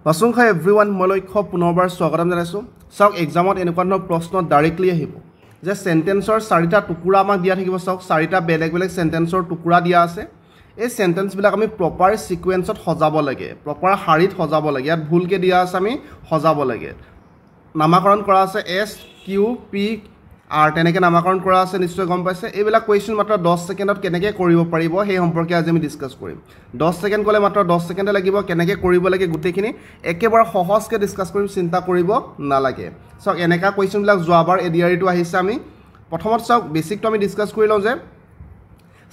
Pasungkha everyone Moloikho punobar swagatam janaisu sauk examot enukwa dhৰণৰ প্ৰশ্ন directly আহিব যে সেন্টেন্সৰ চাৰিটা টুকুৰা আমাক দিয়া থাকিব sauk চাৰিটা বেলেগ বেলেগ সেন্টেন্সৰ টুকুৰা দিয়া আছে এই সেন্টেন্স বিলাক আমি প্ৰপাৰ সিকোয়েন্সত সজাব লাগে প্ৰপাৰ শাৰীত সজাব লাগে ইয়াত ভুলকে দিয়া আছে আমি সজাব লাগে নামাকৰণ কৰা আছে এস কিউ পি আৰ তেনেকে নামাকৰণ কৰা আছে নিশ্চয় গম পাইছে এইবিলাক কোৱেশ্চন মাত্ৰ 10 সেকেন্ডত কেনেকে কৰিব পাৰিব সেই সম্পৰ্কে আজি আমি ডিসকাস কৰিম 10 সেকেন্ড কলে মাত্ৰ 10 সেকেন্ড লাগিব কেনেকে কৰিব লাগে গুটেখিনি একেবাৰে সহজকে ডিসকাস কৰিম চিন্তা কৰিব নালাগে সো এনেকা কোৱেশ্চন বিলাক যোৱাবাৰ এডিআৰটো আহিছে আমি প্ৰথমত চাওক বেসিকটো আমি ডিসকাস কৰি লওঁ যে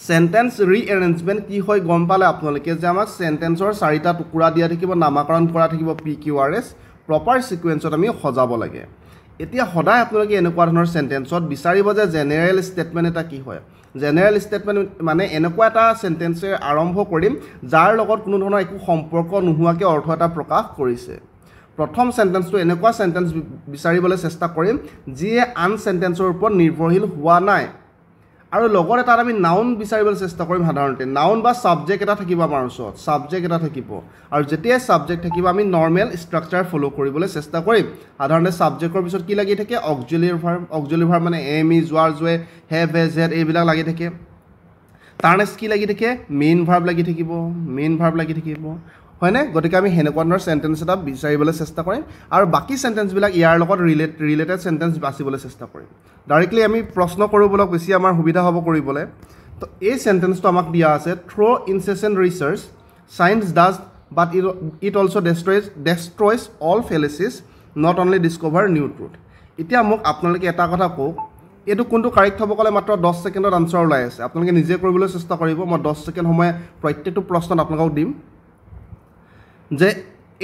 সেন্টেন্স ৰিএৰেঞ্জমেন্ট কি হয় গম পালে আপোনালোকে যে আমাক সেন্টেন্সৰ চাৰিটা টুকুৰা দিয়া থাকিব নামাকৰণ কৰা থাকিব পি কিউ আৰ এস প্ৰপাৰ সিকোয়েন্সত আমি সজাব লাগে এতিয়া সদায় আপোনালোকে এনেকুৱা ধৰণৰ সেন্টেন্সত বিচাৰিব যে জেনাৰেল স্টেটমেন্ট এটা কি হয় জেনাৰেল স্টেটমেন্ট মানে এনেকুৱা এটা সেন্টেন্সে আৰম্ভ কৰিম যাৰ লগত কোনো ধৰণৰ একো সম্পৰ্ক নোহোৱাকে অৰ্থ এটা প্ৰকাশ কৰিছে প্ৰথম সেন্টেন্সটো এনেকুৱা সেন্টেন্স বিচাৰিবলৈ চেষ্টা কৰিম যিয়ে আন সেন্টেন্সৰ ওপৰত নিৰ্ভৰশীল হোৱা নাই আৰু লগত এটা আমি নাউন বিচাৰিবলৈ চেষ্টা কৰিম সাধাৰণতে নাউন বা সাবজেক্ট এটা থাকিব আমাৰ ওচৰত সাবজেক্ট এটা থাকিব আৰু যেতিয়া সাবজেক্ট থাকিব আমি নৰমাল ষ্ট্ৰাকচাৰ ফলো কৰিবলৈ চেষ্টা কৰিম সাধাৰণতে সাবজেক্টৰ পিছত কি লাগি থাকে অক্সিলাৰি ভাৰ্ব মানে এম ইজ ওয়াৰ জয়ে হেভ হেজ হেড এইবিলাক লাগি থাকে তাৰ নেক্সট কি লাগি থাকে মেইন ভাৰ্ব লাগি থাকিব হয়নে গতিকে আমি হেনেকুৱা ধৰণৰ সেন্টেন্স এটা বিচাৰিবলৈ চেষ্টা কৰিম আৰু বাকি সেন্টেন্স বিলাক ইয়াৰ লগত ৰিলেটেড সেন্টেন্স বাছিবলৈ চেষ্টা কৰিম ডাইৰেক্টলি আমি প্ৰশ্ন কৰো বলক বেছি আমাৰ সুবিধা হ'ব কৰিবলে তো এই সেন্টেন্সটো আমাক দিয়া আছে through incessant research science does but it also destroys all fallacies not only discover new truth এতিয়া মোক আপোনালোকে এটা কথা কওক এটো কোনটো কাৰেক্ট হ'ব কলে মাত্ৰ 10 সেকেন্ডত আনসাৰ ওলাই আছে আপোনালোকে নিজে কৰিবলৈ চেষ্টা কৰিব মই 10 সেকেন্ড সময় প্ৰত্যেকটো প্ৰশ্নত আপোনালোকক দিম যে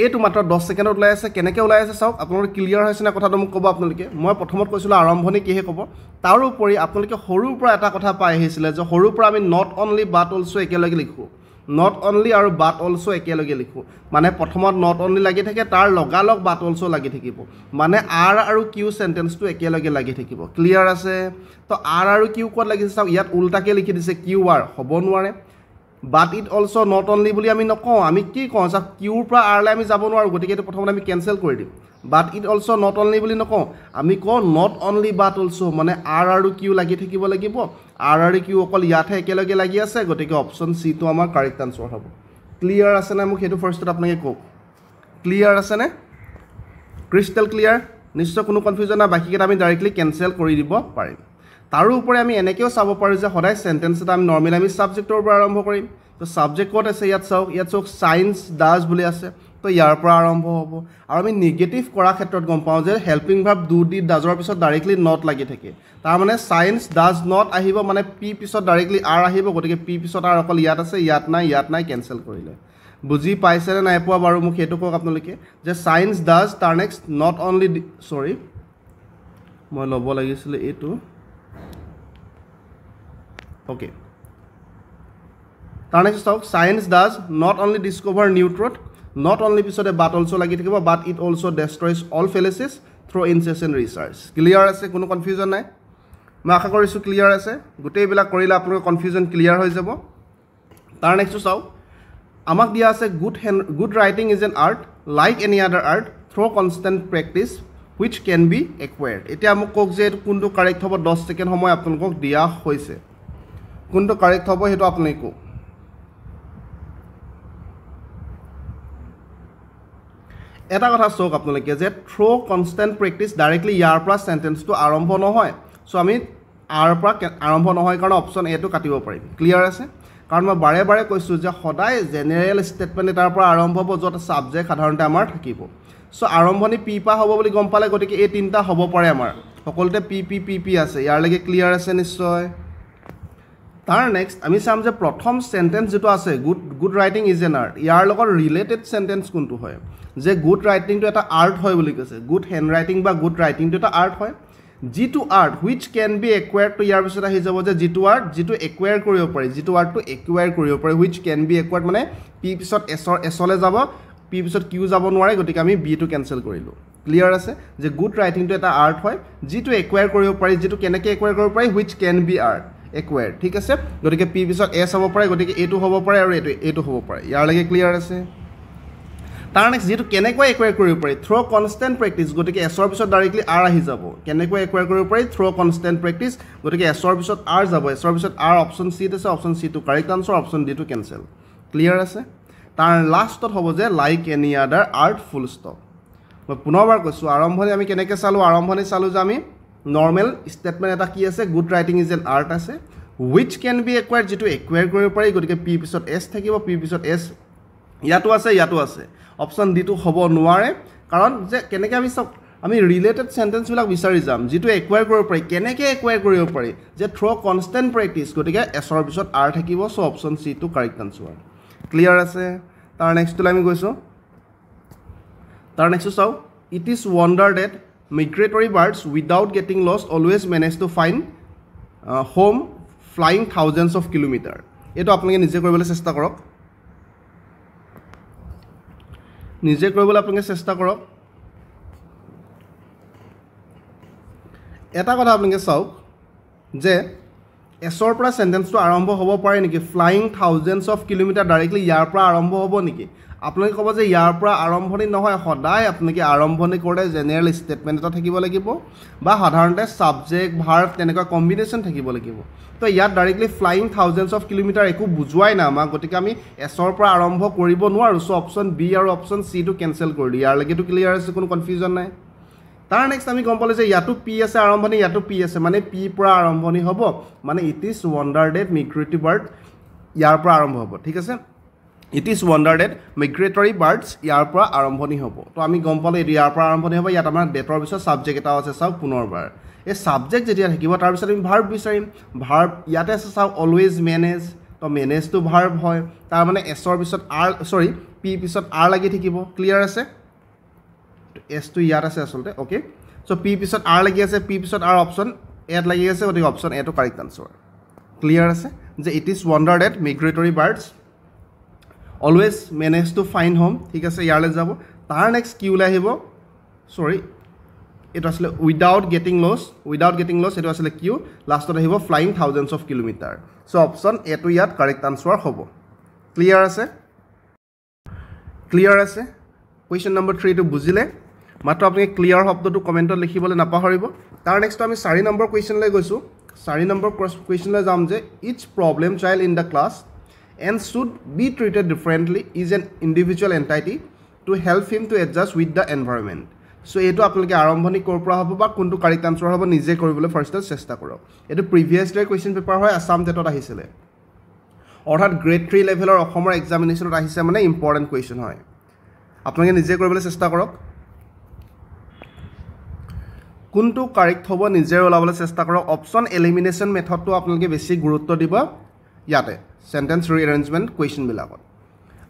এটো মাত্ৰ 10 সেকেন্ডত ওলাই আছে কেনেকৈ ওলাই আছে চাওক আপোনালোক ক্লিয়াৰ হৈছে না কথাটো মোক ক'ব আপোনালোকে মই প্ৰথমত কৈছিলো আৰম্ভণি কিহে ক'ব তাৰ উপৰি আপোনালোকে সৰুৰ পৰা এটা কথা পাই আহিছিল যে সৰুৰ পৰা আমি নট অনলি বাট অলসো একেলগে লিখো নট অনলি আৰু বাট অলসো একেলগে লিখো মানে প্ৰথমত নট অনলি লাগি থাকে তাৰ লগালগ বাট অলসো লাগি থাকিব মানে আৰ আৰু কিউ সেন্টেন্সটো একেলগে লাগি থাকিব ক্লিয়াৰ আছে তো আৰ আৰু কিউ ক'ত লাগিছে চাওক ইয়াত উল্টাকে লিখি দিছে কিউ আৰ হ'ব নোৱাৰে But it also not only বুলি আমি নকওঁ আমি কি কওঁ যে কিউৰ পৰা আৰ লে আমি যাব নোৱাৰো গতিকে এটো প্ৰথমতে আমি কেনসেল কৰি দিম but it also not only বুলি নকওঁ আমি কওঁ not only but also মানে আৰ আৰু কিউ লাগি থাকিব লাগিব আৰ আৰু কিউ অকল ইয়াতে একেলগে লাগি আছে গতিকে অপচন সি টো আমাৰ কাৰেক্ট আনসাৰ হ'ব ক্লিয়াৰ আছে না মোক হেতু ফাৰ্ষ্টত আপোনালোকে কওক ক্লিয়াৰ আছে নে ক্ৰিস্টাল ক্লিয়াৰ নিশ্চয় কোনো কনফিউজন না বাকিকেটা আমি ডাইৰেক্টলি কেনসেল কৰি দিব পাৰিম তাৰো উপৰে আমি এনেকেও চাব পাৰো যে সদায় সেন্টেন্স এটা আমি নৰমালি আমি সাবজেক্টৰ পৰা আৰম্ভ কৰিম তো সাবজেক্ট কোড আছে ইয়াত চাওক সায়েন্স ডাজ বুলি আছে তো ইয়াৰ পৰা আৰম্ভ হ'ব আৰু আমি নেগেটিভ কৰা ক্ষেত্ৰত গম পাওঁ যে হেল্পিং ভাৰ্ব ডু ডিড ডাজৰ পিছত ডাইৰেক্টলি নট লাগি থাকে তাৰ মানে সায়েন্স ডাজ নট আহিব মানে পি পিছত ডাইৰেক্টলি আৰ আহিব গতিকে পি পিছত আৰ অকল ইয়াত আছে ইয়াত নাই কেনসেল কৰিলে বুজি পাইছে নে নাই পোৱা বাৰু মোক হেতু কক আপোনালোকে যে সায়েন্স ডাজ তাৰ নেক্সট নট অনলি সৰি মই লব লাগিছিল এটো Okay. তাৰ next talk science does not only discover new truth not only pisode but also লাগি থাকিব but it also destroys all fallacies through incessant research clear আছে কোনো কনফিউজন নাই মই আশা কৰিছো ক্লিয়াৰ আছে গুটেই বিলাক কৰিলে আপোনাৰ কনফিউজন ক্লিয়াৰ হৈ যাব তাৰ next চাও আমাক দিয়া আছে good writing is an art like any other art through constant practice which can be acquired এতিয়া মোক কক যে কোনটো কাৰেক্ট হ'ব 10 সেকেন্ড সময় আপোনালোকক দিয়া হৈছে কোনটো কাৰেক্ট হ'ব হেতু আপুনি কো এটা কথা চক আপোনালোকে যে থ্ৰু কনস্ট্যান্ট প্ৰেক্টিস ডাইৰেক্টলি ইয়াৰ পৰা সেন্টেন্সটো আৰম্ভ নহয় সো আমি আৰ পৰা আৰম্ভ নহয় কাৰণ অপচন এ টো কাটিব পাৰিম ক্লিয়াৰ আছে কাৰণ মই বাৰে বাৰে কৈছো যে সদায় জেনাৰেল স্টেটমেন্ট এটাৰ পৰা আৰম্ভ হ'ব যত সাবজেক্ট সাধাৰণতে আমাৰ থাকিব সো আৰম্ভণি পি পা হ'ব বুলি গম পালে গতিকে এই তিনটা হ'ব পাৰে আমাৰ সকলোতে পি আছে ইয়াৰ লাগে ক্লিয়াৰ আছে নিশ্চয় তাৰ নেক্সট আমি চাম যে প্ৰথম সেন্টেন্স যেটো আছে good writing is an art ইয়াৰ লগত ৰিলেটেড সেন্টেন্স কোনটো হয় যে গুড ৰাইটিং টো এটা আৰ্ট হয় বুলি কৈছে গুড হ্যান্ড ৰাইটিং বা গুড ৰাইটিং টো এটা আৰ্ট হয় জিটো art which can be acquired to ইয়াৰ পিছত আহি যাব যে জিটো আৰ্ট জিটো একুয়াৰ কৰিব পাৰি জিটো আৰ্ট টো একুয়াৰ কৰিব পাৰি which can be acquired মানে পি পিছত এছলে যাব পি পিছত কিউ যাব নোৱাৰে গতিকে আমি বি টো কেনসেল কৰিলো ক্লিয়াৰ আছে যে গুড ৰাইটিং টো এটা আৰ্ট হয় জিটো একুয়াৰ কৰিব পাৰি জিটো কেনেকৈ একুয়াৰ কৰিব পাৰি which can be art acquired ঠিক আছে গতিকে পি পিছত এছ হ'ব পাৰে গতিকে এটো হ'ব পাৰে আৰু এটো হ'ব পাৰে ইয়াৰ লাগে ক্লিয়াৰ আছে তাৰ নেক্সট যেটো কেনেকৈ একুয়াৰ কৰিব পাৰি থ্ৰ কনস্ট্যান্ট প্ৰেক্টিস গতিকে এছৰ পিছত ডাইৰেক্টলি আৰ আহি যাব কেনেকৈ একুয়াৰ কৰিব পাৰি থ্ৰ কনস্ট্যান্ট প্ৰেক্টিস গতিকে এছৰ পিছত আৰ যাব এছৰ পিছত আৰ অপচন সি আছে option C to correct answer option D to cancel clear আছে তাৰ লাষ্টত হ'ব যে like any other art full stop মই পুনৰবাৰ কৈছো আৰম্ভণি আমি কেনেকৈ চালো আৰম্ভণি চালো যে আমি নৰ্মেল স্টেটমেন্ট এটা কি আছে good writing is an art আছে which can be acquired যেটো একুয়াৰ কৰিব পাৰি গতিকে পি পিছত এস থাকিব পি পিছত এস ইয়াতো আছে অপচন ডি টু হ'ব নোৱাৰে কাৰণ যে কেনেকৈ আমি ৰিলেটেড সেন্টেন্স বিলাক বিচাৰি যাম যেটো একুয়াৰ কৰিব পাৰি কেনেকৈ একুয়াৰ কৰিব পাৰি যে থ্ৰ কনস্ট্যান্ট প্ৰেক্টিস গতিকে এছৰ পিছত আৰ থাকিব so option C to correct answer clear আছে তাৰ নেক্সট আমি গৈছো তাৰ নেক্সট চাও it is wonder that migratory birds without getting lost always manage to find home flying thousands of kilometers এটো আপোনালোকে নিজে কৰিবলৈ চেষ্টা কৰক নিজে কৰিবলৈ আপোনালোকে চেষ্টা কৰক এটা কথা আপোনালোকে চাওক যে এছৰ পৰা সেন্টেন্সটো আৰম্ভ হ'ব পাৰে নেকি flying thousands of kilometre directly ইয়াৰ পৰা আৰম্ভ হ'ব নেকি আপোনালোকে ক'ব যে ইয়াৰ পৰা আৰম্ভণি নহয় সদায় আপোনালোকে আৰম্ভণি কৰে জেনেৰেল ষ্টেটমেন্ট এটা থাকিব লাগিব বা সাধাৰণতে সাবজেক্ট ভাৰ্ব তেনেকুৱা কম্বিনেশন থাকিব লাগিব তো ইয়াত directly flying thousands of kilometre একো বুজুৱাই না আমাক গতিকে আমি এছৰ পৰা আৰম্ভ কৰিব নোৱাৰো সো অপচন বি আৰু অপচন সি টু কেনসেল কৰি দিওঁ ইয়াৰ লাগেটো ক্লিয়াৰ আছে কোনো কনফিউজন নাই তাৰ নেক্সট আমি গম পালে যে ইয়াতো পি আছে আৰম্ভণি ইয়াতো পি আছে মানে পি পৰা আৰম্ভণি হ'ব মানে it is wonder that migratory bird ইয়াৰ পৰা আৰম্ভ হ'ব ঠিক আছে it is wonder that migratory birds ইয়াৰ পৰা আৰম্ভণি হ'ব তো আমি গম পালে ইয়াৰ পৰা আৰম্ভণি হ'ব ইয়াত আমাৰ ডেটৰ পিছত সাবজেক্ট এটা আছে চাও পুনৰবাৰ এই সাবজেক্ট যেতিয়া থাকিব তাৰ পিছত আমি ভাৰ্ব বিচাৰিম ভাৰ্ব ইয়াতে আছে চাও অলৱেজ মেনেজ তো মেনেজ টু ভাৰ্ব হয় তাৰ মানে এছৰ পিছত আৰ সৰি পি পিছত আৰ লাগি থাকিব ক্লিয়াৰ আছে এস টু ইয়াত আছে আসলতে ওকে সো পি পিছত আৰ লাগি আছে পি পিছত আৰ অপচন এত লাগি আছে গতিকে option A two correct answer clear আছে যে it is wonder that migratory birds always manage to find home ঠিক আছে ইয়ালে যাব তাৰ নেক্সট কি উলাই আহিব সৰি এটা আসলে without getting lost এটা আসলে কিউ লাষ্টত আহিব flying thousands of kilometer so option A to ইয়াত কাৰেক্ট আনসাৰ হ'ব ক্লিয়াৰ আছে question number 3 to বুজিলে মাত্ৰ আপুনি ক্লিয়াৰ শব্দটো কমেন্টত লিখিবলৈ নাপাহৰিব তাৰ নেক্সট আমি 4 নম্বৰ question লৈ গৈছো 4 নম্বৰ question লৈ যাম যে each problem child in the class and should be treated differently is an individual entity to help him to adjust with the environment so এটো আপোনালোকে আৰম্ভণি কৰ পৰা হ'ব বা কোনটো কাৰেক্ট আনসাৰ হ'ব নিজে কৰিবলৈ ফাৰ্ষ্টত চেষ্টা কৰক এটো প্ৰিভিয়াছ ইয়াৰ question পেপাৰ হয় আসাম টেটত আহিছিলে অৰ্থাৎ গ্ৰেড 3 লেভেলৰ অসমৰ এক্সামিনেশ্যনত আহিছে মানে ইম্পৰ্টেন্ট question হয় আপোনালোকে নিজে কৰিবলৈ চেষ্টা কৰক কোনটো কাৰেক্ট হ'ব নিজে ওলাবলৈ চেষ্টা কৰক অপচন এলিমিনেশন মেথডটো আপোনালোকে বেছি গুৰুত্ব দিব ইয়াতে সেন্টেন্স ৰিএৰেঞ্জমেন্ট কোৱেশ্চন বিলাকত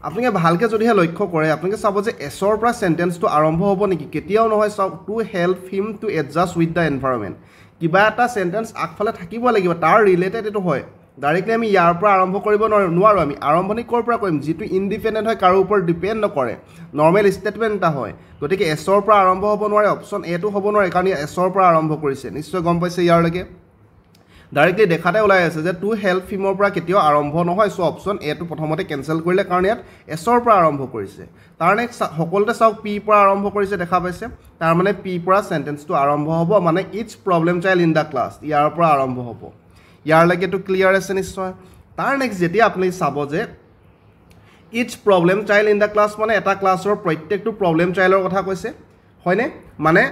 আপোনালোকে ভালকে যদিহে লক্ষ্য কৰে আপোনালোকে চাব যে এছৰ পৰা সেন্টেন্সটো আৰম্ভ হ'ব নেকি কেতিয়াও নহয় চাওক two help him to adjust with the environment কিবা এটা সেন্টেন্স আগফালে থাকিব লাগিব তাৰ ৰিলেটেড এটো হয় ডাইৰেক্টলি আমি ইয়াৰ পৰা আৰম্ভ কৰিব নোৱাৰো আমি আৰম্ভণি কৰ পৰা কৰিম যেটো ইনডিপেন্ডেন্ট হয় কাৰো ওপৰত ডিপেন্ড নকৰে নৰ্মেল ষ্টেটমেন্ট এটা হয় গতিকে এছৰ পৰা আৰম্ভ হ'ব নোৱাৰে অপচন এ টু হ'ব নোৱাৰে কাৰণ এছৰ পৰা আৰম্ভ কৰিছে নিশ্চয় গম পাইছে ইয়াৰ লগে ডাইৰেক্টলি দেখাতে ওলাই আছে যে টু হেল্প হিমৰ পৰা কেতিয়াও আৰম্ভ নহয় সো অপচন এ টু প্ৰথমতে কেনসেল কৰিলে কাৰণ ইয়াত এছৰ পৰা আৰম্ভ কৰিছে তাৰ নেক্সট সকলোতে চাওক পি পৰা আৰম্ভ কৰিছে দেখা পাইছে তাৰ মানে পি পৰা সেন্টেন্সটো আৰম্ভ হ'ব মানে each problem child in the class ইয়াৰ পৰা আৰম্ভ হ'ব ইয়াৰ লাগেটো ক্লিয়াৰ আছে নিশ্চয় তাৰ নেক্সট যেতিয়া আপুনি চাব যে each problem child in the class মানে এটা ক্লাছৰ প্ৰত্যেকটো প্ৰবলেম চাইল্ডৰ কথা কৈছে হয়নে মানে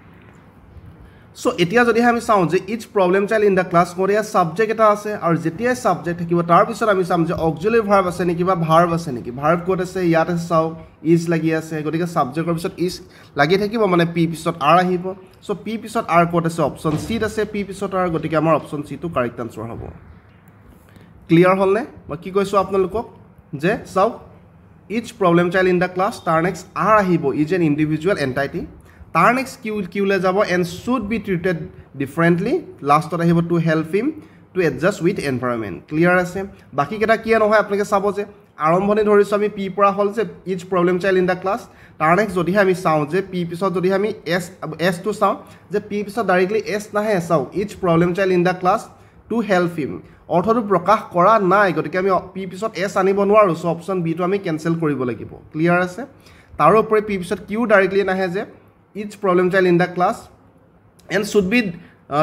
সো এতিয়া যদি আমি চাও যে each problem child in the class কৰিয়া সাবজেক্ট এটা আছে আৰু যেতিয়া সাবজেক্ট থাকিব তাৰ পিছত আমি চাম যে অক্সিলাৰি ভাৰ্ব আছে নেকি বা ভাৰ্ব আছে নেকি ভাৰ্ব কোড আছে ইয়াত আছে চাও ইজ লাগি আছে গতিকে সাবজেক্টৰ পিছত ইজ লাগি থাকিব মানে পি পিছত আৰ আহিব সো পি পিছত আৰ কোড আছে অপচন সি আছে পি পিছত আৰ গতিকে আমাৰ option C to correct answer হ'ব ক্লিয়াৰ হলনে মই কি কৈছো আপোনালোকক যে চাও each problem child in the class তাৰ নেক্সট আৰ আহিব ইজ এন ইন্ডিভিজুৱেল এন্টাইটি তাৰ নেক্সট কিউলে যাব and should be treated differently লাষ্টত আহিব to help him to adjust with environment clear আছে বাকীকেইটা কি নহয় আপোনালোকে চাব যে আৰম্ভণি ধৰিছোঁ আমি পি পৰা হ'ল যে each problem child in the class তাৰ নেক্সট যদিহে আমি চাওঁ যে পি পিছত যদি আমি এছটো চাওঁ যে পি পিছত ডাইৰেক্টলি এছ নাহে চাওঁ each problem child in the class to help him অৰ্থটো প্ৰকাশ কৰা নাই গতিকে আমি পি পিছত এছ আনিব নোৱাৰোঁ সো অপচন বিটো আমি কেনসেল কৰিব লাগিব ক্লিয়াৰ আছে তাৰোপৰি পি পিছত কিউ ডাইৰেক্টলি নাহে যে each problem child in the class and should be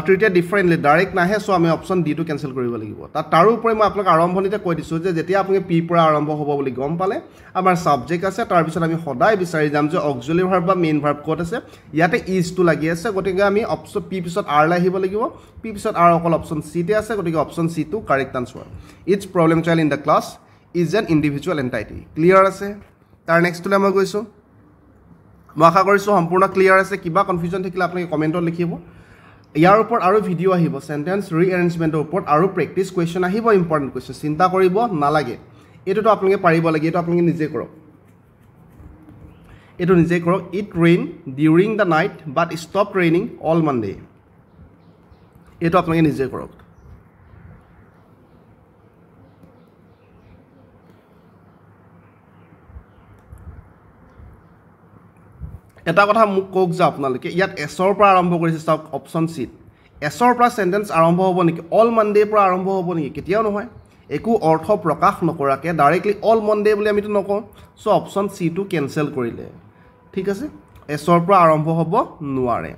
treated differently direct নাহে চ' আমি অপশ্যন ডিটো কেঞ্চেল কৰিব লাগিব তাৰোপৰি মই আপোনাক আৰম্ভণিতে কৈ দিছোঁ যে যেতিয়া আপুনি পিৰ পৰা আৰম্ভ হ'ব বুলি গম পালে আমাৰ ছাবজেক্ট আছে তাৰপিছত আমি সদায় বিচাৰি যাম যে অক্সিলাৰী ভাৰ্ব বা মেইন ভাৰ্ব ক'ত আছে ইয়াতে ইজটো লাগি আছে গতিকে আমি অপশ্যন পি পিছত আৰলৈ আহিব লাগিব পি পিছত আৰ অকল অপশ্যন চিতে আছে গতিকে অপশ্যন চিটো correct answer each problem child in the class is an individual entity clear আছে তাৰ নেক্সটলৈ মই গৈছোঁ মই আশা কৰিছোঁ সম্পূৰ্ণ ক্লিয়াৰ আছে কিবা কনফিউজন থাকিলে আপোনালোকে কমেণ্টত লিখিব ইয়াৰ ওপৰত আৰু ভিডিঅ' আহিব চেণ্টেন্স ৰিএৰেঞ্জমেণ্টৰ ওপৰত আৰু প্ৰেক্টিছ কুৱেশ্যন আহিব ইম্পৰ্টেণ্ট কুৱেশ্যন চিন্তা কৰিব নালাগে এইটোতো আপোনালোকে পাৰিব লাগে এইটো আপোনালোকে নিজে কৰক এইটো নিজে কৰক it rain during the night but stop raining all Monday এইটো আপোনালোকে নিজে কৰক এটা কথা মোক কওক যে আপোনালোকে ইয়াত এছৰ পৰা আৰম্ভ কৰিছে চাওক অপশ্যন চিত এছৰ পৰা চেণ্টেন্স আৰম্ভ হ'ব নেকি অল মানডেৰ পৰা আৰম্ভ হ'ব নেকি কেতিয়াও নহয় একো অৰ্থ প্ৰকাশ নকৰাকৈ ডাইৰেক্টলি অল মনডে বুলি আমিতো নকওঁ চ' অপশ্যন চিটো কেঞ্চেল কৰিলে ঠিক আছে এছৰ পৰা আৰম্ভ হ'ব নোৱাৰে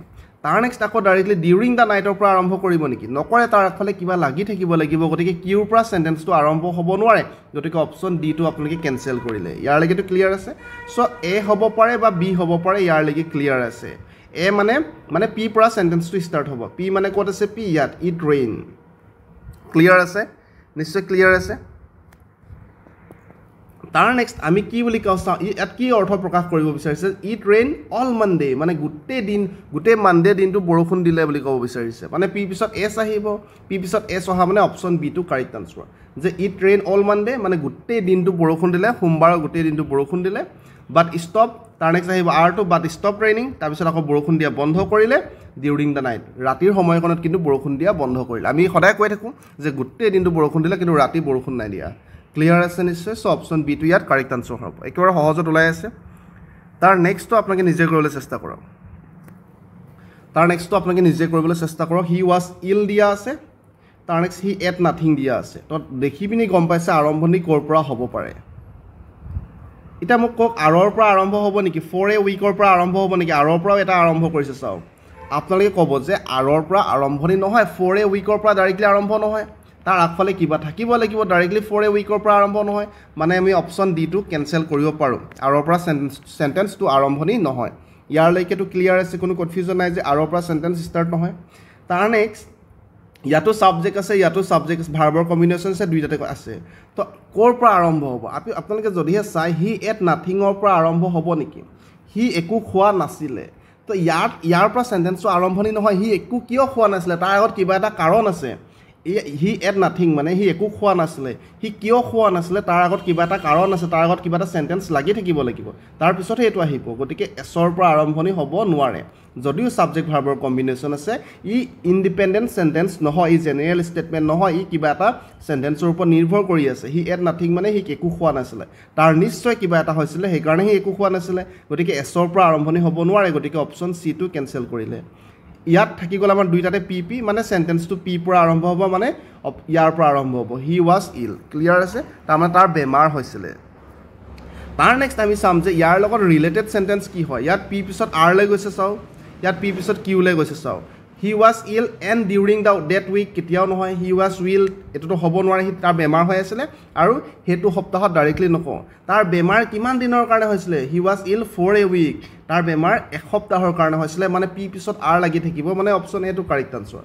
তাৰ নেক্সট আকৌ ডাইৰেক্টলি ডিউৰিং দ্য নাইটৰ পৰা আৰম্ভ কৰিব নেকি নকৰে তাৰ আগফালে কিবা লাগি থাকিব লাগিব গতিকে কিউৰ পৰা চেণ্টেন্সটো আৰম্ভ হ'ব নোৱাৰে গতিকে অপশ্যন ডিটো আপোনালোকে কেঞ্চেল কৰিলে ইয়াৰলৈকেতো ক্লিয়াৰ আছে চ' এ হ'ব পাৰে বা বি হ'ব পাৰে ইয়াৰলৈকে ক্লিয়াৰ আছে এ মানে পি পৰা চেণ্টেন্সটো ষ্টাৰ্ট হ'ব পি মানে ক'ত আছে পি ইয়াত ইট ৰেইন ক্লিয়াৰ আছে নিশ্চয় ক্লিয়াৰ আছে তাৰ নেক্সট আমি কি বুলি কওঁ চাওঁ ইয়াত কি অৰ্থ প্ৰকাশ কৰিব বিচাৰিছে ইট ৰেইন অল মানডে মানে গোটেই মানডে দিনটো বৰষুণ দিলে বুলি ক'ব বিচাৰিছে মানে পি পিছত এছ আহিব পি পিছত এছ অহা মানে অপশ্যন বিটো কাৰেক্ট আনচাৰ যে ইট ৰেইন অল মানডে মানে গোটেই দিনটো বৰষুণ দিলে সোমবাৰৰ গোটেই দিনটো বৰষুণ দিলে বাট ষ্টপ তাৰ নেক্সট আহিব আৰটো বাট ষ্টপ ৰেইনিং তাৰপিছত আকৌ বৰষুণ দিয়া বন্ধ কৰিলে ডিউৰিং দ্য নাইট ৰাতিৰ সময়কণত কিন্তু বৰষুণ দিয়া বন্ধ কৰিলে আমি সদায় কৈ থাকোঁ যে গোটেই দিনটো বৰষুণ দিলে কিন্তু ৰাতি বৰষুণ নাই দিয়া ক্লিয়াৰ আছে নিশ্চয় চ' অপশ্যন বিটো ইয়াত কাৰেক্ট আনচাৰ হ'ব একেবাৰে সহজত ওলাই আছে তাৰ নেক্সটটো আপোনালোকে নিজে কৰিবলৈ চেষ্টা কৰক হি ৱাজ ইল দিয়া আছে তাৰ নেক্সট হি এট নাথিং দিয়া আছে তো দেখি পিনি গম পাইছে আৰম্ভণি ক'ৰ পৰা হ'ব পাৰে এতিয়া মোক কওক আৰৰ পৰা আৰম্ভ হ'ব নেকি 4 উইকৰ পৰা আৰম্ভ হ'ব নেকি আৰৰ পৰাও এটা আৰম্ভ কৰিছে চাওক আপোনালোকে ক'ব যে আৰৰ পৰা আৰম্ভণি নহয় 4 উইকৰ পৰা ডাইৰেক্টলি আৰম্ভ নহয় তাৰ আগফালে কিবা থাকিব লাগিব ডাইৰেক্টলি 4 উইকৰ পৰা আৰম্ভ নহয় মানে আমি অপশ্যন ডিটো কেঞ্চেল কৰিব পাৰোঁ আৰৰ পৰা চেণ্টেন্সটো আৰম্ভণি নহয় ইয়াৰলৈকেতো ক্লিয়াৰ আছে কোনো কনফিউজন নাই যে আৰৰ পৰা চেণ্টেন্স ষ্টাৰ্ট নহয় তাৰ নেক্সট ইয়াতো ছাবজেক্ট আছে ইয়াতো ছাবজেক্ট ভাৰ্বৰ কম্বিনেশ্যন আছে দুইটাতে আছে তো ক'ৰ পৰা আৰম্ভ হ'ব আপোনালোকে যদিহে চাই হি এট নাথিঙৰ পৰা আৰম্ভ হ'ব নেকি হি একো খোৱা নাছিলে তো ইয়াৰ পৰা চেণ্টেন্সটো আৰম্ভণি নহয় হি একো কিয় খোৱা নাছিলে তাৰ আগত কিবা এটা কাৰণ আছে হি এট নাথিং মানে হি একো খোৱা নাছিলে হি কিয় খোৱা নাছিলে তাৰ আগত কিবা এটা কাৰণ আছে তাৰ আগত কিবা এটা চেণ্টেন্স লাগি থাকিব লাগিব তাৰপিছতহে এইটো আহিব গতিকে এছৰ পৰা আৰম্ভণি হ'ব নোৱাৰে যদিও ছাবজেক্ট ভাৰ্বৰ কম্বিনেশ্যন আছে ই ইণ্ডিপেণ্ডেণ্ট চেণ্টেন্স নহয় ই জেনেৰেল ষ্টেটমেণ্ট নহয় ই কিবা এটা চেণ্টেন্সৰ ওপৰত নিৰ্ভৰ কৰি আছে হি এট নাথিং মানে হি একো খোৱা নাছিলে তাৰ নিশ্চয় কিবা এটা হৈছিলে সেইকাৰণে সি একো খোৱা নাছিলে গতিকে এছৰ পৰা আৰম্ভণি হ'ব নোৱাৰে গতিকে অপশ্যন চিটো কেঞ্চেল কৰিলে ইয়াত থাকি গ'ল আমাৰ দুইটাতে পি মানে চেণ্টেন্সটো পি পৰা আৰম্ভ হ'ব মানে ইয়াৰ পৰা আৰম্ভ হ'ব হি ৱাজ ইল ক্লিয়াৰ আছে তাৰমানে তাৰ বেমাৰ হৈছিলে তাৰ নেক্সট আমি চাম যে ইয়াৰ লগত ৰিলেটেড চেণ্টেন্স কি হয় ইয়াত পি পিছত আৰলৈ গৈছে চাওক ইয়াত পি পিছত কিউলৈ গৈছে চাওক he was ill and during the date week কেতিয়াও নহয় হি ৱাজ উইল এইটোতো হ'ব নোৱাৰে সি তাৰ বেমাৰ হৈ আছিলে আৰু সেইটো সপ্তাহত ডাইৰেক্টলি নকওঁ তাৰ বেমাৰ কিমান দিনৰ কাৰণে হৈছিলে হি ৱাজ ইল 4 উইক তাৰ বেমাৰ এসপ্তাহৰ কাৰণে হৈছিলে মানে পি পিছত আৰ লাগি থাকিব মানে অপশ্যন এটো কাৰেক্ট আনচাৰ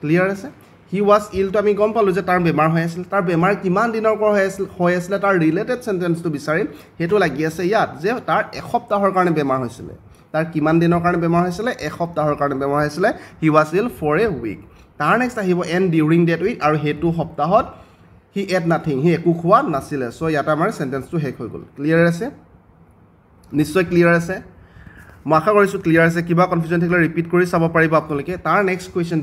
ক্লিয়াৰ আছে হি ৱাজ ইলটো আমি গম পালোঁ যে তাৰ বেমাৰ হৈ আছিল তাৰ বেমাৰ কিমান দিনৰ পৰা হৈ আছিলে তাৰ ৰিলেটেড চেণ্টেন্সটো বিচাৰিম সেইটো লাগি আছে ইয়াত যে তাৰ এসপ্তাহৰ কাৰণে বেমাৰ হৈছিলে তাৰ কিমান দিনৰ কাৰণে বেমাৰ হৈছিলে এসপ্তাহৰ কাৰণে বেমাৰ হৈছিলে হি ৱাজ ইল 4 উইক তাৰ নেক্সট আহিব এণ্ড ডিউৰিং ডেট উইক আৰু সেইটো সপ্তাহত হি এট নাথিং হি একো খোৱা নাছিলে চ' ইয়াত আমাৰ চেণ্টেন্সটো শেষ হৈ গ'ল ক্লিয়াৰ আছে নিশ্চয় ক্লিয়াৰ আছে মই আশা কৰিছোঁ ক্লিয়াৰ আছে কিবা কনফিউজন থাকিলে ৰিপিট কৰি চাব পাৰিব আপোনালোকে তাৰ নেক্সট কুৱেশ্যন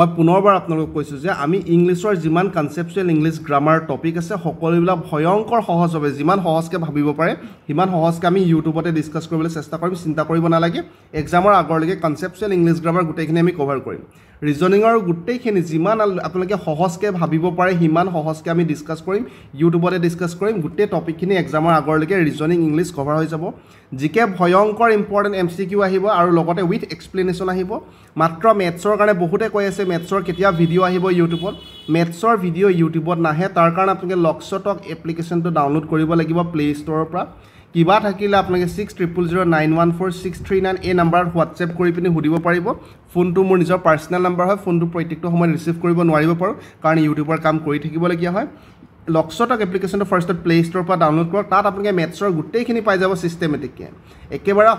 মই পুনৰবাৰ আপোনালোকক কৈছোঁ যে আমি ইংলিছৰ যিমান কনচেপচুৱেল ইংলিছ গ্ৰামাৰ টপিক আছে সকলোবিলাক ভয়ংকৰ সহজ হবে যিমান সহজকৈ ভাবিব পাৰে সিমান সহজকৈ আমি ইউটিউবতে ডিছকাছ কৰিবলৈ চেষ্টা কৰিম চিন্তা কৰিব নালাগে এক্সামৰ আগৰলৈকে কনচেপচুৱেল ইংলিছ গ্ৰামাৰ গোটেইখিনি আমি কভাৰ কৰিম ৰিজনিঙৰ গোটেইখিনি যিমান আপোনালোকে সহজকৈ ভাবিব পাৰে সিমান সহজকৈ আমি ডিছকাছ কৰিম ইউটিউবতে ডিছকাছ কৰিম গোটেই টপিকখিনি এক্সামৰ আগৰলৈকে ৰিজনিং ইংলিছ কভাৰ হৈ যাব জিকে ভয়ংকৰ ইম্পৰ্টেণ্ট MCQ আহিব আৰু লগতে উইথ এক্সপ্লেনেশ্যন আহিব মাত্ৰ মেথছৰ কাৰণে বহুতে কৈ আছে মেথছৰ কেতিয়া ভিডিঅ' আহিব ইউটিউবত মেথছৰ ভিডিঅ' ইউটিউবত নাহে তাৰ কাৰণে আপোনালোকে লক্সটক এপ্লিকেশ্যনটো ডাউনলোড কৰিব লাগিব প্লে ষ্ট'ৰৰ পৰা কিবা থাকিলে আপোনালোকে 6000914639 এই নাম্বাৰত হোৱাটছএপ কৰি পিনি সুধিব পাৰিব ফোনটো মোৰ নিজৰ পাৰ্চনেল নাম্বাৰ হয় ফোনটো প্ৰত্যেকটো সময়ত ৰিচিভ কৰিব নোৱাৰিব পাৰোঁ কাৰণ ইউটিউবৰ কাম কৰি থাকিবলগীয়া হয় লক্সটক এপ্লিকেশ্যনটো ফাৰ্ষ্টত প্লে ষ্ট'ৰৰ পৰা ডাউনলোড কৰক তাত আপোনালোকে মেথছৰ গোটেইখিনি পাই যাব চিষ্টেমেটিককৈ একেবাৰে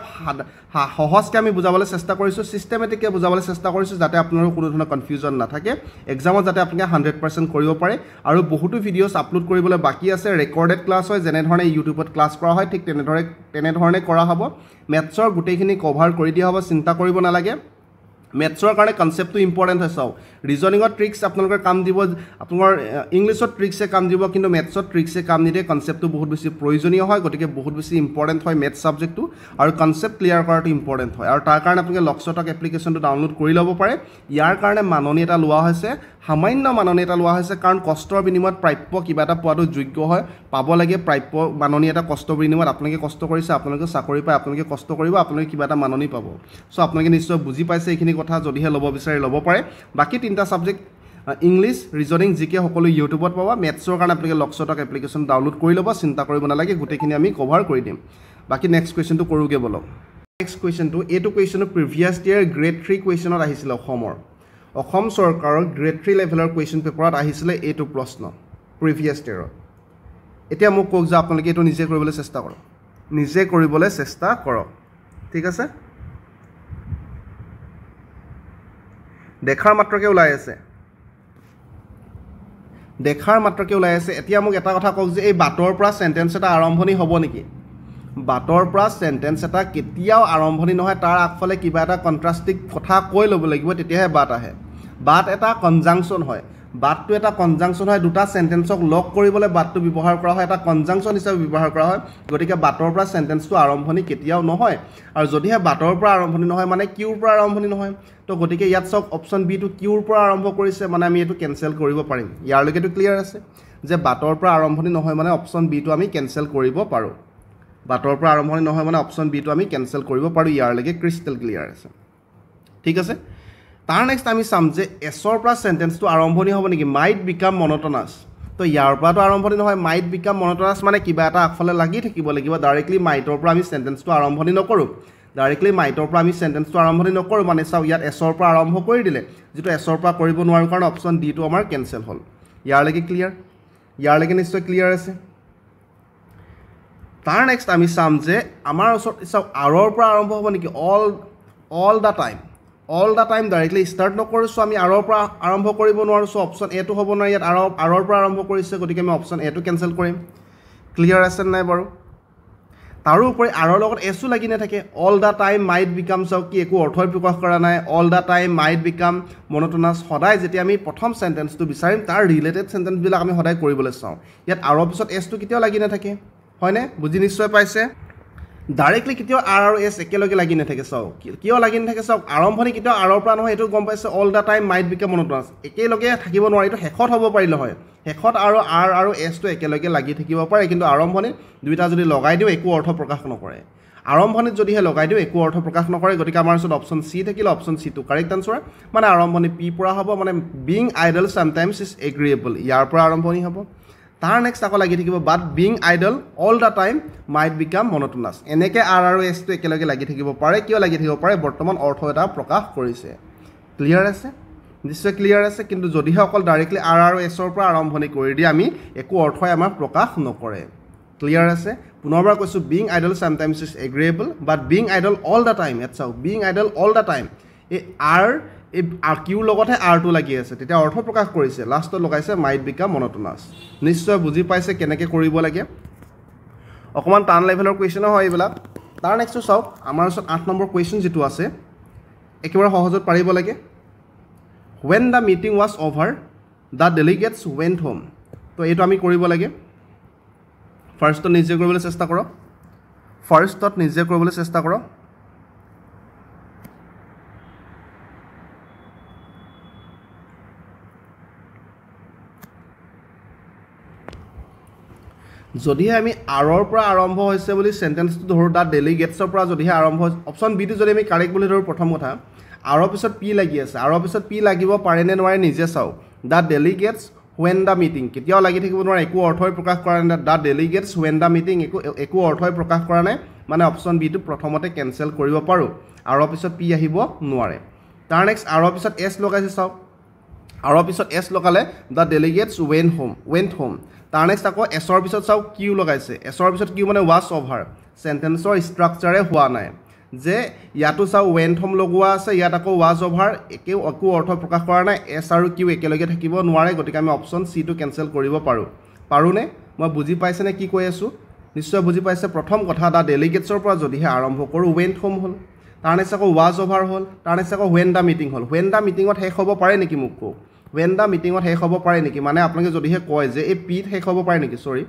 সহজকৈ আমি বুজাবলৈ চেষ্টা কৰিছোঁ চিষ্টেমেটিককৈ বুজাবলৈ চেষ্টা কৰিছোঁ যাতে আপোনালোকৰ কোনো ধৰণৰ কনফিউজন নাথাকে এক্সামত যাতে আপোনালোকে 100% কৰিব পাৰে আৰু বহুতো ভিডিঅ'ছ আপলোড কৰিবলৈ বাকী আছে ৰেকৰ্ডেড ক্লাছ হয় যেনেধৰণে ইউটিউবত ক্লাছ কৰা হয় ঠিক তেনেধৰণে কৰা হ'ব মেথছৰ গোটেইখিনি কভাৰ কৰি দিয়া হ'ব চিন্তা কৰিব নালাগে মেথছৰ কাৰণে কনচেপ্টটো ইম্পৰ্টেণ্ট হয় চাওক ৰিজনিঙত ট্ৰিক্স আপোনালোকৰ কাম দিব আপোনাৰ ইংলিছত ট্ৰিক্সে কাম দিব কিন্তু মেথছত ট্ৰিক্সে কাম নিদিয়ে কনচেপ্টটো বহুত বেছি প্ৰয়োজনীয় হয় গতিকে বহুত বেছি ইম্পৰ্টেণ্ট হয় মেথছ ছাবজেক্টটো আৰু কনচেপ্ট ক্লিয়াৰ কৰাটো ইম্পৰ্টেণ্ট হয় আৰু তাৰ কাৰণে আপোনালোকে লক্সটক এপ্লিকেশ্যনটো ডাউনলোড কৰি ল'ব পাৰে ইয়াৰ কাৰণে মাননি এটা লোৱা হৈছে সামান্য মাননি এটা লোৱা হৈছে কাৰণ কষ্টৰ বিনিময়ত প্ৰাপ্য কিবা এটা পোৱাটো যোগ্য হয় পাব লাগে প্ৰাপ্য মাননি এটা কষ্টৰ বিনিময়ত আপোনালোকে কষ্ট কৰিছে আপোনালোকে চাকৰি পায় আপোনালোকে কষ্ট কৰিব আপোনালোকে কিবা এটা মাননি পাব চ' আপোনালোকে নিশ্চয় বুজি পাইছে এইখিনি কথা যদিহে ল'ব বিচাৰে ল'ব পাৰে বাকী তিনিটা ছাবজেক্ট ইংলিছ ৰিজনিং জিকে সকলো ইউটিউবত পাব মেথছৰ কাৰণে আপোনালোকে লক্সটক এপ্লিকেশ্যন ডাউনলোড কৰি ল'ব চিন্তা কৰিব নালাগে গোটেইখিনি আমি কভাৰ কৰি দিম বাকী নেক্সট কুৱেশ্যনটো কৰোঁগৈ বলক নেক্সট কুৱেশ্যনটো এইটো কুৱেশ্যনটো প্ৰিভিয়াছ ইয়েৰ গ্ৰেড 3 কুৱেশ্যনত আহিছিলে অসম চৰকাৰৰ গ্ৰেড 3 লেভেলৰ কুৱেশ্যন পেপাৰত আহিছিলে এইটো প্ৰশ্ন প্ৰিভিয়াছ ইয়েৰত এতিয়া মোক কওক যে আপোনালোকে এইটো নিজে কৰিবলৈ চেষ্টা কৰক ঠিক আছে দেখাৰ মাত্ৰকে ওলাই আছে এতিয়া মোক এটা কথা কওক যে এই বাটৰ পৰা চেণ্টেন্স এটা আৰম্ভণি হ'ব নেকি বাটৰ পৰা চেণ্টেন্স এটা কেতিয়াও আৰম্ভণি নহয় তাৰ আগফালে কিবা এটা কণ্ট্ৰাষ্টিং কথা কৈ ল'ব লাগিব তেতিয়াহে বাট আহে বাট এটা কনজাংচন হয় বাটটো এটা কনজাংচন হয় দুটা চেণ্টেন্সক লগ কৰিবলৈ বাটটো ব্যৱহাৰ কৰা হয় এটা কনজাংচন হিচাপে ব্যৱহাৰ কৰা হয় গতিকে বাটৰ পৰা চেণ্টেন্সটো আৰম্ভণি কেতিয়াও নহয় আৰু যদিহে বাটৰ পৰা আৰম্ভণি নহয় মানে কিউৰ পৰা আৰম্ভণি নহয় তো গতিকে ইয়াত চাওক অপশ্যন বিটো কিউৰ পৰা আৰম্ভ কৰিছে মানে আমি এইটো কেনচেল কৰিব পাৰিম ইয়াৰলৈকেতো ক্লিয়াৰ আছে যে বাটৰ পৰা আৰম্ভণি নহয় মানে অপশ্যন বিটো আমি কেনচেল কৰিব পাৰোঁ বাটৰ পৰা আৰম্ভণি নহয় মানে অপশ্যন বিটো আমি কেনচেল কৰিব পাৰোঁ ইয়াৰলৈকে ক্ৰিষ্টেল ক্লিয়াৰ আছে ঠিক আছে তাৰ নেক্সট আমি চাম যে এছৰ পৰা চেণ্টেন্সটো আৰম্ভণি হ'ব নেকি মাইট বিকাম মন'টনাছ তো ইয়াৰ পৰাটো আৰম্ভণি নহয় মাইট বিকাম মন'টনাছ মানে কিবা এটা আগফালে লাগি থাকিব লাগিব ডাইৰেক্টলি মাইটৰ পৰা আমি চেণ্টেন্সটো আৰম্ভণি নকৰোঁ মানে চাওক ইয়াত এছৰ পৰা আৰম্ভ কৰি দিলে যিটো এছৰ পৰা কৰিব নোৱাৰোঁ কাৰণ অপশ্যন ডিটো আমাৰ কেনচেল হ'ল ইয়াৰলৈকে ক্লিয়াৰ ইয়াৰলৈকে নিশ্চয় ক্লিয়াৰ আছে তাৰ নেক্সট আমি চাম যে আমাৰ ওচৰত চাওক আৰৰ পৰা আৰম্ভ হ'ব নেকি all the time directly start নকৰোঁ আমি আৰৰ পৰা আৰম্ভ কৰিব নোৱাৰোঁ অপশ্যন এটো হ'ব নোৱাৰে ইয়াত আৰৰ পৰা আৰম্ভ কৰিছে গতিকে আমি অপশ্যন এটো কেনচেল কৰিম ক্লিয়াৰ আছে নাই বাৰু তাৰোপৰি আৰৰ লগত এছো লাগি নাথাকে all the time might become চাওক কি একো অৰ্থই প্ৰকাশ কৰা নাই all the time might become monotonous সদায় যেতিয়া আমি প্ৰথম চেণ্টেন্সটো বিচাৰিম তাৰ ৰিলেটেড চেণ্টেন্সবিলাক আমি সদায় কৰিবলৈ চাওঁ ইয়াত আৰৰ পিছত এছটো কেতিয়াও লাগি নাথাকে হয়নে বুজি নিশ্চয় পাইছে ডাইৰেক্টলি কেতিয়াও আৰ আৰু এছ একেলগে লাগি নাথাকে চাওক কিয় লাগি নাথাকে চাওক আৰম্ভণি কেতিয়াও আৰৰ পৰা নহয় এইটো গম পাইছে all the time might become monotonous একেলগে থাকিব নোৱাৰে এইটো শেষত হ'ব পাৰিলে হয় শেষত আৰু আৰ আৰু এছটো একেলগে লাগি থাকিব পাৰে কিন্তু আৰম্ভণিত দুইটা যদি লগাই দিওঁ একো অৰ্থ প্ৰকাশ নকৰে আৰম্ভণিত যদিহে লগাই দিওঁ একো অৰ্থ প্ৰকাশ নকৰে গতিকে আমাৰ ওচৰত অপশ্যন চি থাকিলে অপশ্যন চিটো কাৰেক্ট আনচাৰ মানে আৰম্ভণি পি পৰা হ'ব মানে being idle sometimes is agreeable ইয়াৰ পৰা আৰম্ভণি হ'ব তাৰ নেক্সট আকৌ লাগি থাকিব but being idle all the time might become monotonous এনেকৈ আৰ আৰু এছটো একেলগে লাগি থাকিব পাৰে কিয় লাগি থাকিব পাৰে বৰ্তমান অৰ্থ এটা প্ৰকাশ কৰিছে ক্লিয়াৰ আছে নিশ্চয় ক্লিয়াৰ আছে কিন্তু যদিহে অকল ডাইৰেক্টলি আৰ আৰু এছৰ পৰা আৰম্ভণি কৰি দিয়ে আমি একো অৰ্থই আমাক প্ৰকাশ নকৰে ক্লিয়াৰ আছে পুনৰবাৰ কৈছোঁ being idle sometimes is agreeable but being idle all the time ইয়াত চাওক being idle all the time এই কিউৰ লগতহে আৰটো লাগি আছে তেতিয়া অৰ্থ প্ৰকাশ কৰিছে লাষ্টত লগাইছে মাইট বিকাম মন'টনাছ নিশ্চয় বুজি পাইছে কেনেকৈ কৰিব লাগে অকণমান টান লেভেলৰ কুৱেশ্যনো হয় এইবিলাক তাৰ নেক্সটটো চাওক আমাৰ ওচৰত 8 নম্বৰ কুৱেশ্যন যিটো আছে একেবাৰে সহজত পাৰিব লাগে when the meeting was over the delegates went home তো এইটো আমি কৰিব লাগে ফাৰ্ষ্টত নিজে কৰিবলৈ চেষ্টা কৰক যদিহে আমি আৰৰ পৰা আৰম্ভ হৈছে বুলি সেন্টেন্সটো ধৰো দা ডেলিগেটছৰ পৰা যদিহে আৰম্ভ অপচন বি টো যদি আমি কাৰেক্ট বুলি ধৰো প্ৰথম কথা আৰৰ পিছত পি লাগি আছে আৰৰ পিছত পি লাগিব পাৰে নে নোৱাৰে নিজে চাও দা ডেলিগেটছ when the meeting কেতিয়াও লাগি থাকিব নোৱাৰে একো অৰ্থই প্ৰকাশ কৰা নাই দা ডেলিগেটছ when the meeting একো অৰ্থই প্ৰকাশ কৰা নাই মানে অপচন বি টো প্ৰথমতে কেনসেল কৰিব পাৰো আৰৰ পিছত পি আহিব নোৱাৰে তাৰ নেক্সট আৰৰ পিছত এছ লগাইছে চাও আৰৰ পিছত এছ লগালে দা ডেলিগেটছ went home তাৰ নেক্সট আকৌ এছৰ পিছত চাও কিউ লগাইছে এছৰ পিছত কিউ মানে was over সেন্টেন্সৰ ষ্ট্ৰাকচাৰে হোৱা নাই যে ইয়াতো চাও went home লগোৱা আছে ইয়াত আকৌ was over একো অৰ্থ প্ৰকাশ কৰা নাই এছ আৰু কিউ একেলগে থাকিব নোৱাৰে গতিকে আমি অপচন সি টো কেনসেল কৰিব পাৰোনে মই বুজি পাইছে নে কি কৈ আছো নিশ্চয় বুজি পাইছে প্ৰথম কথা দা ডেলিগেটছৰ পৰা যদিহে আৰম্ভ কৰো went home হল তাৰ নেক্সট আকৌ was over হল তাৰ নেক্সট আকৌ when the meeting hall when the meetingত শেষ হ'ব পাৰে নেকি মোক কও when the meetingত শেষ হ'ব পাৰে নেকি মানে আপোনালোকে যদিহে কয় যে এই পিত শেষ হ'ব পাৰে নেকি সৰি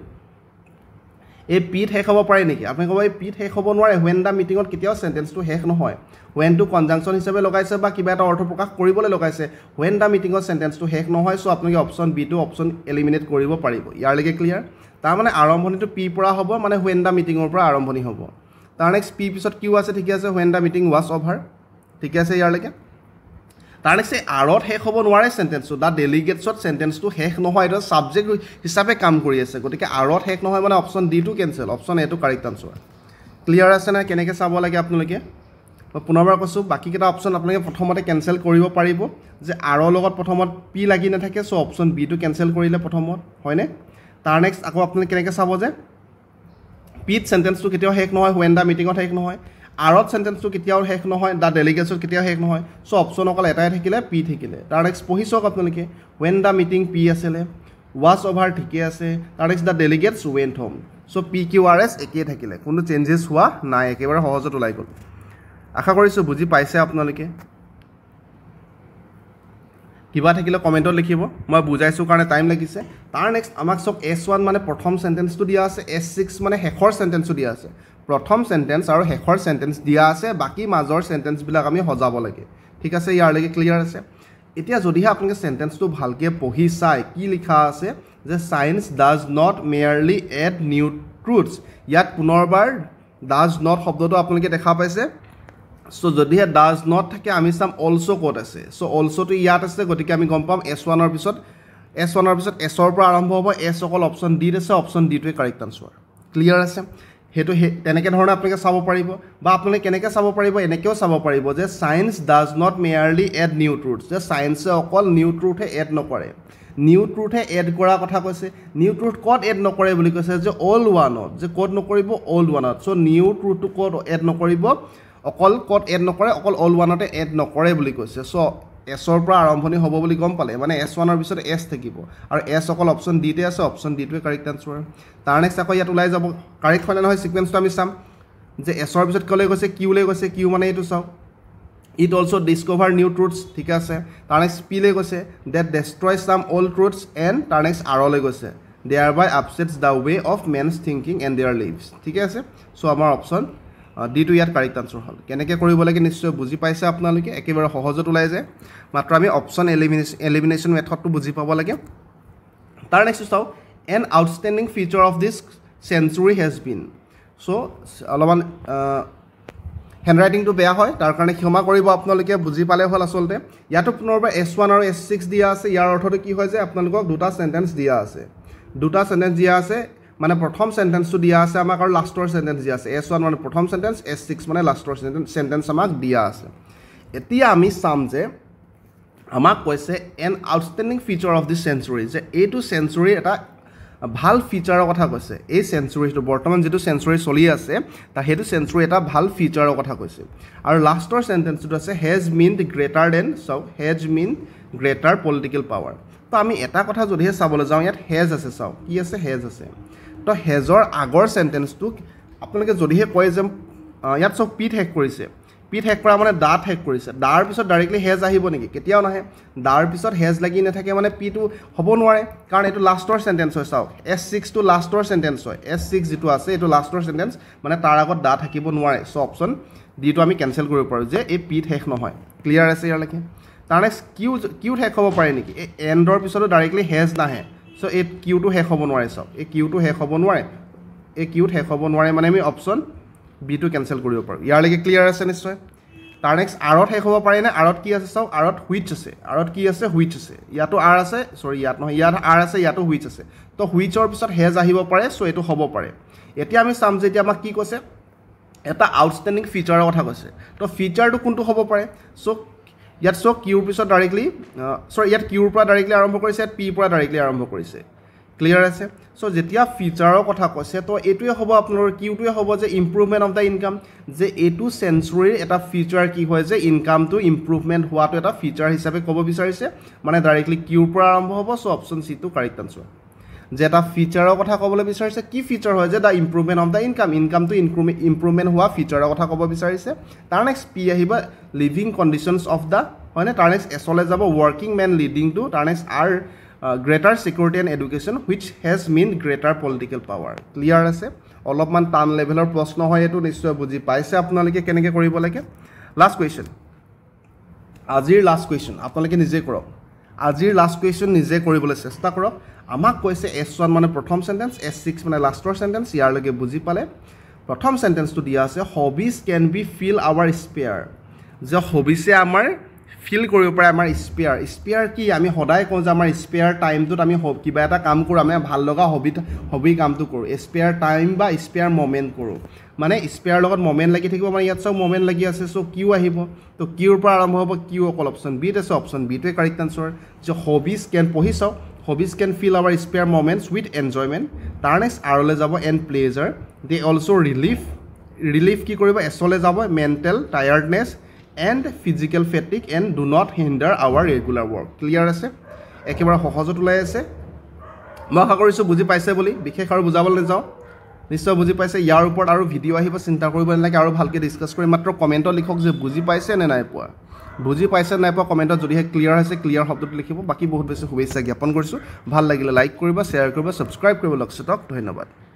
এই পিত শেষ হ'ব পাৰে নেকি আপুনি কব এই পিত শেষ হ'ব নোৱাৰে when the meetingত কেতিয়াও সেন্টেন্সটো শেষ নহয় when টো কনজাংশন হিচাপে লগাইছে বা কিবা এটা অৰ্থ প্ৰকাশ কৰিবলৈ লগাইছে when the meetingত সেন্টেন্সটো শেষ নহয় সো আপোনালোকে অপচন বি টো অপচন এলিমিনেট কৰিব পাৰিব ইয়াৰ লৈকে ক্লিয়াৰ তাৰ মানে আৰম্ভণিটো পি পৰা হ'ব মানে when the meetingৰ পৰা আৰম্ভণি হ'ব তাৰ নেক্সট পি পিছত কিউ আছে ঠিক আছে when the meeting was over ঠিক আছে ইয়াৰ লৈকে তাৰ নেক্সট আৰত শেষ হ'ব নোৱাৰে সেন্টেন্সটো দা ডেলিগেটছত সেন্টেন্সটো শেষ নহয় এটা সাবজেক্ট হিচাপে কাম কৰি আছে গতিকে আৰত শেষ নহয় মানে অপচন ডি টো কেনসেল অপচন এ টো কাৰেক্ট আনসাৰ ক্লিয়াৰ আছে না কেনেকৈ চাব লাগে আপোনালোকে মই পুনৰবাৰ কৈছো বাকি কেটা অপচন আপোনালোকে প্ৰথমতে কেনসেল কৰিব পাৰিব যে আৰৰ লগত প্ৰথমত পি লাগি নাথাকে সো অপচন বি টো কেনসেল কৰিলে প্ৰথমত হয়নে তাৰ নেক্সট আকৌ আপোনালোকে কেনেকৈ চাব যে পিত সেন্টেন্সটো কেতিয়াও শেষ নহয় when the meetingত শেষ নহয় আৰত সেন্টেন্সটো কেতিয়াও শেষ নহয় দা ডেলিগেটছত কেতিয়াও শেষ নহয় সো অপচন অকল এটাই থাকিলে পি থাকিলে তাৰ নেক্সট পঢ়িছক আপোনালোকে when the meeting পি আছিলে was over ঠিকে আছে তাৰ next the delegates went home so P Q R S একেই থাকিলে কোনো চেঞ্জেছ হোৱা নাই একেবাৰে সহজত ওলাই গ'ল আশা কৰিছো বুজি পাইছে আপোনালোকে কিবা থাকিলে কমেন্টত লিখিব মই বুজাইছো কাৰণে টাইম লাগিছে তাৰ নেক্সট আমাক সব S1 মানে প্ৰথম সেন্টেন্সটো দিয়া আছে S6 মানে শেষৰ সেন্টেন্সটো দিয়া আছে প্ৰথম সেন্টেন্স আৰু শেষৰ সেন্টেন্স দিয়া আছে বাকি মাজৰ সেন্টেন্স বিলাক আমি হজাব লাগে ঠিক আছে ইয়াৰ লৈকে ক্লিয়াৰ আছে এতিয়া যদিহে আপোনালোকে সেন্টেন্সটো ভালকে পঢ়ি চাই কি লিখা আছে যে science does not merely add new truths ইয়াত পুনৰবাৰ ডাজ নট শব্দটো আপোনালোকে দেখা পাইছে সো যদিহে ডাজ নট থাকে আমি সাম অলসো কোড আছে সো অলসো টো ইয়াত আছে গতিকে আমি গম পাম S1 ৰ পিছত S ৰ পৰা আৰম্ভ হ'ব S অকল অপচন ডি আছে অপচন ডি টোৱে কাৰেক্ট আনসাৰ ক্লিয়াৰ আছে হেতু তেনেকে ধৰণে আপোনালোকে চাব পাৰিব বা আপোনালোকে কেনেকৈ চাব পাৰিব এনেকেও চাব পাৰিব যে science does not merely add new truths যে সায়েন্সে অকল নিউ ট্ৰুথে এড নকৰে নিউ ট্ৰুথে এড কৰা কথা কৈছে নিউ ট্ৰুথ কোড এড নকৰে বুলি কৈছে যে অল ওৱানত যে কোড নকৰিব অল ওৱানত সো নিউ ট্ৰুথটো কোড এড নকৰিব অকল কোড এড নকৰে অকল অল ওৱানতে এড নকৰে বুলি কৈছে সো এছৰ পৰা আৰম্ভণি হ'ব বুলি গম পালে মানে S1 ৰ পিছত এছ থাকিব আৰু এছ অকল অপচন ডি তে আছে অপচন ডি টোৱে কাৰেক্ট আনসাৰ তাৰ নেক্সট আকৌ ইয়াত ওলাই যাব কাৰেক্ট হয় নহয় সিকোয়েন্সটো আমি চাম যে এছৰ পিছত কলে গৈছে কিউ লে গৈছে কিউ মানে এইটো চাও it also discover new truths ঠিক আছে তাৰ নেক্সট পি লে গৈছে that destroy some all truths and তাৰ নেক্সট আৰ লে গৈছে thereby upsets the way of men's thinking and their lives ঠিক আছে সো আমাৰ অপচন ডি টো ইয়াত কাৰেক্ট আনসাৰ হল কেনেকৈ কৰিব লাগে নিশ্চয় বুজি পাইছে আপোনালোকে একেবাৰে সহজত ওলাই যায় মাত্ৰ আমি অপচন এলিমিনেশন মেথডটো বুজি পাব লাগে তাৰ নেক্সট চাও an outstanding feature of this century has been so অলপমান হ্যান্ডৰাইটিংটো বেয়া হয় তাৰ কাৰণে ক্ষমা কৰিব আপোনালোকে বুজি পালে হল আসলতে ইয়াতো পুনৰবাৰ S1 আৰু S6 দিয়া আছে ইয়াৰ অৰ্থটো কি হয় যে আপোনালোকক দুটা সেন্টেন্স দিয়া আছে মানে প্ৰথম সেন্টেন্সটো দিয়া আছে আমাক আৰু লাষ্টৰ সেন্টেন্স দিয়া আছে S1 মানে প্ৰথম সেন্টেন্স S6 মানে লাষ্টৰ সেন্টেন্স আমাক দিয়া আছে এতিয়া আমি চাম যে আমাক কৈছে an outstanding feature of this century যে এইটো সেঞ্চুৰী এটা ভাল ফিচাৰৰ কথা কৈছে এই সেঞ্চুৰীটো বৰ্তমান যেটো সেঞ্চুৰী চলি আছে তা হেতু সেঞ্চুৰী এটা ভাল ফিচাৰৰ কথা কৈছে আৰু লাষ্টৰ সেন্টেন্সটো আছে has meant greater than so has meant greater political power তো আমি এটা কথা যদিহে চাবলৈ যাওঁ ইয়াত has আছে চাও কি আছে has আছে তো হেজৰ আগৰ সেন্টেন্সটো আপোনালোকে যদিহে কয় যে ইয়াত সব পি ঠেক কৰিছে পিঠ শেষ কৰা মানে দাঁত শেষ কৰিছে দাঁৰ পিছত ডাইৰেক্টলি হেজ আহিব নেকি কেতিয়াও নাহে দাঁৰ পিছত হেজ লাগি নাথাকে মানে পিটো হ'ব নোৱাৰে কাৰণ এইটো লাষ্টৰ সেন্টেন্স হয় চাওক S6 টো লাষ্টৰ সেন্টেন্স হয় S6 যেটো আছে এইটো লাষ্টৰ সেন্টেন্স মানে তাৰ আগত দাঁত থাকিব নোৱাৰে সো অপচন ডি টো আমি কেনসেল কৰিব পাৰো যে এই পিঠ শেষ নহয় ক্লিয়াৰ আছে ইয়াৰ লৈকে তাৰ নেক্সট কিউ শেষ হ'ব পাৰে নেকি এই এন্ডৰ পিছতো ডাইৰেক্টলি হেজ নাহে সো এই কিউ টো শেষ হ'ব নোৱাৰে চাওক এই কিউ টো শেষ হ'ব নোৱাৰে এই কিউ শেষ হ'ব নোৱাৰে মানে আমি অপচন বি টো কেনসেল কৰিব পাৰো ইয়াৰ লৈকে ক্লিয়াৰ আছে নিশ্চয় তাৰ নেক্সট আৰত শেষ হ'ব পাৰে নে আৰত কি আছে চাওক আৰত হুইচ আছে আৰত কি আছে হুইচ আছে ইয়াতো আৰ আছে সৰি ইয়াত নহয় ইয়াত আৰ আছে ইয়াতো হুইচ আছে তো হুইচৰ পিছত হেজ আহিব পাৰে সো এটো হ'ব পাৰে এতিয়া আমি চাম যে এতিয়া আমাক কি কৈছে এটা আউটষ্টেণ্ডিং ফিচাৰৰ কথা কৈছে তো ফিচাৰটো কোনটো হ'ব পাৰে সো ইয়াত সো কিউৰ পিছত ডাইৰেক্টলি সৰি ইয়াত কিউৰ পৰা ডাইৰেক্টলি আৰম্ভ কৰিছে ইয়াত পি পৰা ডাইৰেক্টলি আৰম্ভ কৰিছে ক্লিয়াৰ আছে সো যেতিয়া ফিচাৰৰ কথা কৈছে তো এইটোৱে হ'ব আপোনাৰ কিউটোৱে হ'ব যে ইমপ্ৰুভমেন্ট অফ দা ইনকাম যে এইটো সেঞ্চুৰীৰ এটা ফিচাৰ কি হয় যে ইনকামটো ইমপ্ৰুভমেন্ট হোৱাটো এটা ফিচাৰ হিচাপে ক'ব বিচাৰিছে মানে ডাইৰেক্টলি কিউৰ পৰা আৰম্ভ হ'ব সো অপচন সি টো কাৰেক্ট আনসাৰ যে এটা ফিচাৰৰ কথা ক'বলৈ বিচাৰিছে কি ফিচাৰ হয় যে দা ইমপ্ৰুভমেন্ট অফ দা ইনকামটো ইমপ্ৰুভমেন্ট হোৱা ফিচাৰৰ কথা ক'ব বিচাৰিছে তাৰ নেক্সট পি আহিব লিভিং কণ্ডিশ্যনছ অফ দা হয়নে তাৰ নেক্সট এছলে যাব ৱৰ্কিং মেন লিডিং টু তাৰ next R greater security and education which has mean greater political power clear আছে অলপমান টান লেভেলৰ প্ৰশ্ন হয় এটো নিশ্চয় বুজি পাইছে আপোনালোকে কেনেকৈ কৰিব লাগে লাষ্ট কোৱেশ্চন আজিৰ লাষ্ট কোৱেশ্চন আপোনালোকে নিজে কৰক আজিৰ লাষ্ট কোৱেশ্চন নিজে কৰিবলৈ চেষ্টা কৰক আমাক কৈছে S1 মানে প্ৰথম সেন্টেন্স S6 মানে লাষ্টৰ সেন্টেন্স ইয়াৰ লগে বুজি পালে প্ৰথম সেন্টেন্সটো দিয়া আছে hobbies can be fill our spare যে হবিছে আমাৰ ফিল কৰিব পাৰে আমাৰ স্পেয়াৰ কি আমি সদায় কওঁ যে আমাৰ স্পেয়াৰ টাইমটোত আমি কিবা এটা কাম কৰোঁ আমি ভাল লগা হবি কামটো কৰোঁ স্পেয়াৰ টাইম বা স্পেয়াৰ মোমেন্ট কৰোঁ মানে স্পেয়াৰ লগত মোমেন্ট লাগি থাকিব মানে ইয়াত সব মোমেন্ট লাগি আছে সো কিউ আহিব তো কিউৰ পৰা আৰম্ভ হ'ব কিউ অকল অপচন বি আছে অপচন বি টোৱে কাৰেক্ট আনসাৰ যে হবিজ কেন পঢ়ি চাওক hobbies can fill our spare moments with enjoyment তাৰ নেক্সট আৰলৈ যাব and pleasure they also relief কি কৰিব এছলৈ যাব mental tiredness and physical fatigue and do not hinder our regular work clear আছে একেবাৰে সহজত ওলাই আছে মই আশা কৰিছো বুজি পাইছে বুলি বিশেষ আৰু বুজাবলৈ যাও নিশ্চয় বুজি পাইছে ইয়াৰ ওপৰত আৰু ভিডিও আহিব চিন্তা কৰিব নালাগে আৰু ভালকৈ ডিসকাস কৰি মাত্ৰ কমেন্টত লিখক যে বুজি পাইছে নে নাই পোৱা বুজি পাইছে নাই পোৱা কমেন্টত যদিহে ক্লিয়াৰ হৈছে ক্লিয়াৰ শব্দটো লিখিব বাকি বহুত বেছি শুভেচ্ছা জ্ঞাপন কৰিছো ভাল লাগিলে লাইক কৰিবা শ্বেয়াৰ কৰিবা সাবস্ক্ৰাইব কৰিব লগছতক ধন্যবাদ